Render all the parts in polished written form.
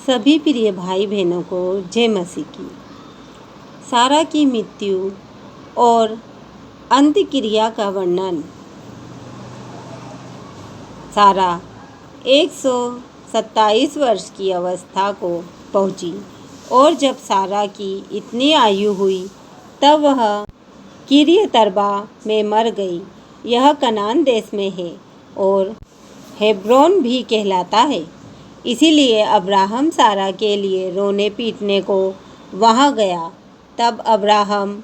सभी प्रिय भाई बहनों को जय मसीह की। सारा की मृत्यु और अंत्यक्रिया का वर्णन। सारा 127 वर्ष की अवस्था को पहुंची और जब सारा की इतनी आयु हुई तब वह किर्यतर्बा में मर गई। यह कनान देश में है और हेब्रोन भी कहलाता है। इसीलिए अब्राहम सारा के लिए रोने पीटने को वहाँ गया। तब अब्राहम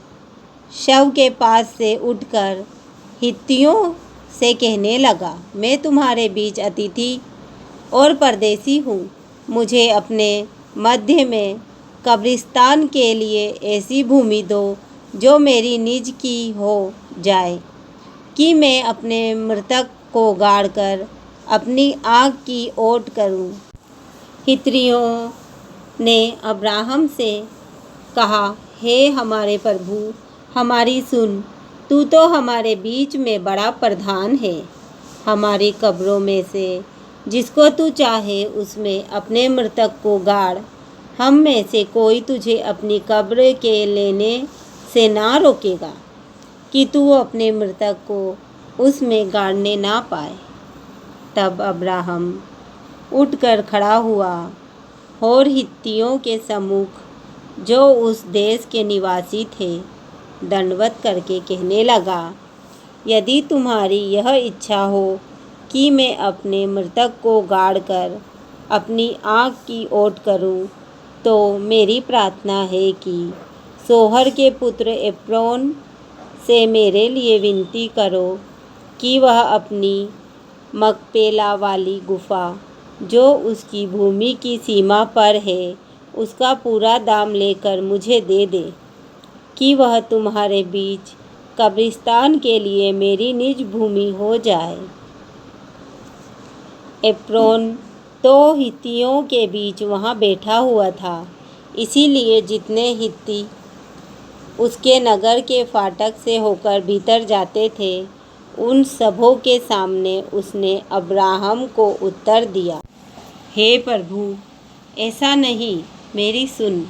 शव के पास से उठकर हित्तियों से कहने लगा, मैं तुम्हारे बीच अतिथि और परदेसी हूँ। मुझे अपने मध्य में कब्रिस्तान के लिए ऐसी भूमि दो जो मेरी निज की हो जाए, कि मैं अपने मृतक को गाड़कर अपनी आँख की ओट करूँ। हित्तियों ने अब्राहम से कहा, हे हमारे प्रभु, हमारी सुन, तू तो हमारे बीच में बड़ा प्रधान है। हमारी कब्रों में से जिसको तू चाहे उसमें अपने मृतक को गाड़। हम में से कोई तुझे अपनी कब्र के लेने से ना रोकेगा कि तू अपने मृतक को उसमें गाड़ने ना पाए। तब अब्राहम उठकर खड़ा हुआ और हित्तियों के सम्मुख जो उस देश के निवासी थे दंडवत करके कहने लगा, यदि तुम्हारी यह इच्छा हो कि मैं अपने मृतक को गाड़कर अपनी आँख की ओट करूं, तो मेरी प्रार्थना है कि सोहर के पुत्र एप्रोन से मेरे लिए विनती करो कि वह अपनी मकपेला वाली गुफा जो उसकी भूमि की सीमा पर है उसका पूरा दाम लेकर मुझे दे दे, कि वह तुम्हारे बीच कब्रिस्तान के लिए मेरी निज भूमि हो जाए। एप्रोन तो हित्तियों के बीच वहाँ बैठा हुआ था, इसीलिए जितने हित्ती उसके नगर के फाटक से होकर भीतर जाते थे उन सबों के सामने उसने अब्राहम को उत्तर दिया, हे प्रभु, ऐसा नहीं, मेरी सुन।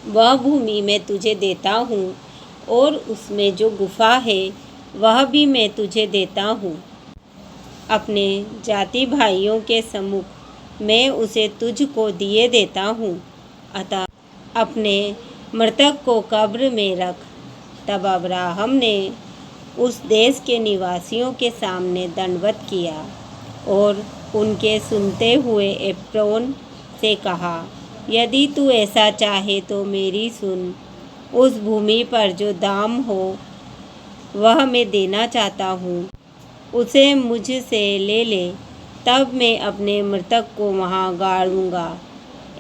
वह भूमि मैं तुझे देता हूँ और उसमें जो गुफा है वह भी मैं तुझे देता हूँ। अपने जाति भाइयों के सम्मुख मैं उसे तुझको दिए देता हूँ, अतः अपने मृतक को कब्र में रख। तब अब्राहम ने उस देश के निवासियों के सामने दंडवत किया और उनके सुनते हुए एप्रोन से कहा, यदि तू ऐसा चाहे तो मेरी सुन। उस भूमि पर जो दाम हो वह मैं देना चाहता हूँ, उसे मुझसे ले ले, तब मैं अपने मृतक को वहाँ गाड़ूंगा।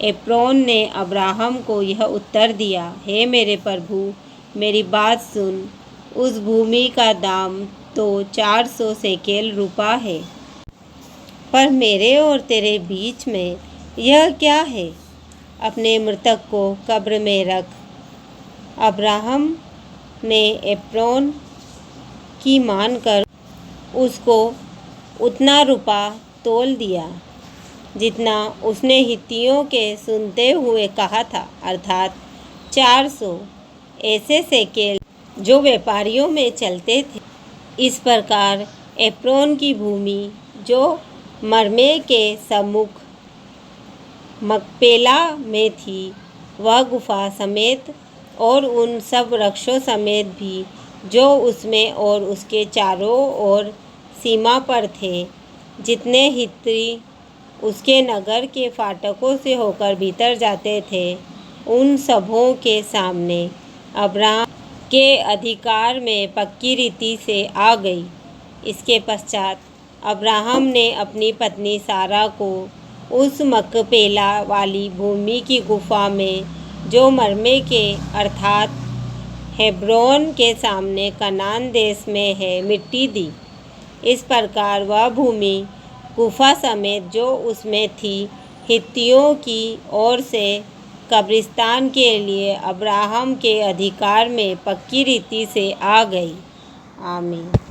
एप्रोन ने अब्राहम को यह उत्तर दिया, हे मेरे प्रभु, मेरी बात सुन। उस भूमि का दाम तो 400 शेकेल रुपा है, पर मेरे और तेरे बीच में यह क्या है? अपने मृतक को कब्र में रख। अब्राहम ने एप्रोन की मानकर उसको उतना रुपा तोल दिया जितना उसने हित्तियों के सुनते हुए कहा था, अर्थात 400 ऐसे शेकेल जो व्यापारियों में चलते थे। इस प्रकार एप्रोन की भूमि जो मरमे के सम्मुख मकपेला में थी, वह गुफा समेत और उन सब वृक्षों समेत भी जो उसमें और उसके चारों ओर सीमा पर थे, जितने हित्ती उसके नगर के फाटकों से होकर भीतर जाते थे, उन सबों के सामने अब्राहम के अधिकार में पक्की रीति से आ गई। इसके पश्चात अब्राहम ने अपनी पत्नी सारा को उस मकपेला वाली भूमि की गुफा में जो मरमे के अर्थात हेब्रोन के सामने कनान देश में है मिट्टी दी। इस प्रकार वह भूमि गुफा समेत जो उसमें थी हित्तियों की ओर से कब्रिस्तान के लिए अब्राहम के अधिकार में पक्की रीति से आ गई। आमीन।